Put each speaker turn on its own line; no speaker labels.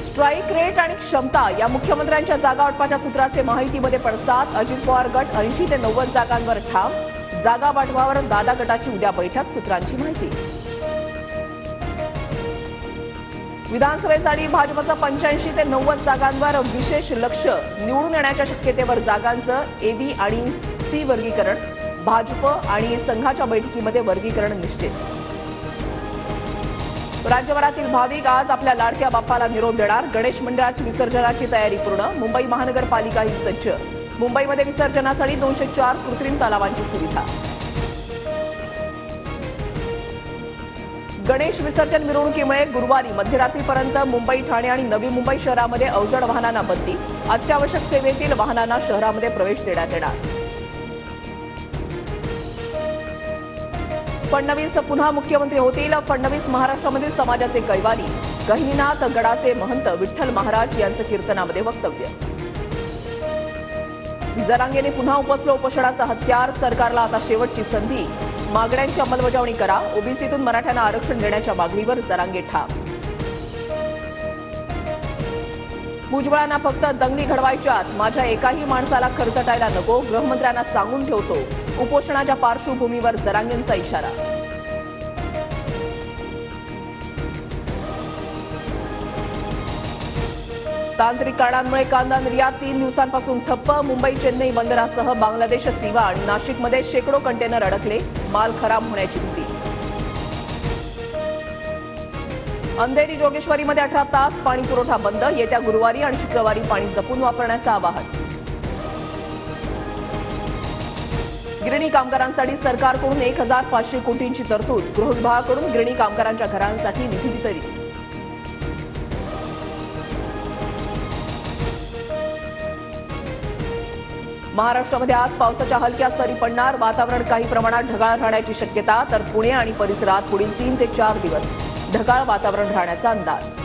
Strike rate आणि क्षमता या मुख्यमंत्र्यांच्या जागा वाटपाच्या सूत्राचे माहितीमध्ये पडसाद। अजित पवार गट 80 ते 90 जागांवर ठाम। जागा वाटपावर दादा गटाची उद्या बैठक, सूत्रांची माहिती। विधानसभेसाठी भाजपचं 85 ते 90 जागांवर विशेष लक्ष। निवडून येण्याच्या शक्यतेवर जागांचं AB आणि C वर्गीकरण। भाजप आणि संघाच्या बैठकीमध्ये वर्गीकरण निश्चित। राज्यभरातील भाविक आज आपल्या लाडक्या बाप्पाला निरोप देणार। गणेश मंडळाची विसर्जनाची तयारी पूर्ण। मुंबई महानगरपालिकाही सज्ज। मुंबईमध्ये विसर्जनासाठी 204 कृत्रिम तलावांची सुविधा। गणेश विसर्जन मिरवणुकीमुळे गुरुवारी मध्यरात्रीपर्यंत मुंबई, ठाणे आणि नवी मुंबई शहरामध्ये अवजड वाहनांना बंदी। अत्यावश्यक सेवेतील वाहनांना शहरामध्ये प्रवेश देण्यात येणार। फडणवीस पुन्हा मुख्यमंत्री होतील। फडणवीस महाराष्ट्रामधील समाजाचे कैवारी। गहिनीनाथ गडाचे महंत विठ्ठल महाराज यांचं कीर्तनामध्ये वक्तव्य। जरांगेने पुन्हा उपसलं उपोषणाचं हत्यार। सरकारला आता शेवटची संधी। मागण्यांची अंमलबजावणी करा। ओबीसीतून मराठ्यांना आरक्षण देण्याच्या मागणीवर जरांगे ठाम। भुजबळांना फक्त दंगली घडवायच्यात। माझ्या एकाही माणसाला खरचटायला नको। गृहमंत्र्यांना सांगून ठेवतो। उपोषणाच्या पार्श्वभूमीवर जरांगेंचा इशारा। तांत्रिक कारणांमुळे कांदा निर्यात 3 दिवसांपासून ठप्प। मुंबई चेन्नई बंदरासह बांगलादेश सीमा आणि नाशिकमध्ये शेकडो कंटेनर अडकले। माल खराब होण्याची भीती। अंधेरी जोगेश्वरीमध्ये 18 तास पाणी पुरवठा बंद। येत्या गुरुवारी आणि शुक्रवारी पाणी जपून वापरण्याचं आवाहन। गिरणी कामगारांसाठी सरकारकडून 1500 कोटींची तरतूद। गृहविभागाकडून गिरणी कामगारांच्या घरांसाठी निधी वितरित। महाराष्ट्रामध्ये आज पावसाच्या हलक्या सरी पडणार। वातावरण काही प्रमाणात ढगाळ राहण्याची शक्यता। तर पुणे आणि परिसरात पुढील 3 ते 4 दिवस ढगाळ वातावरण राहण्याचा अंदाज।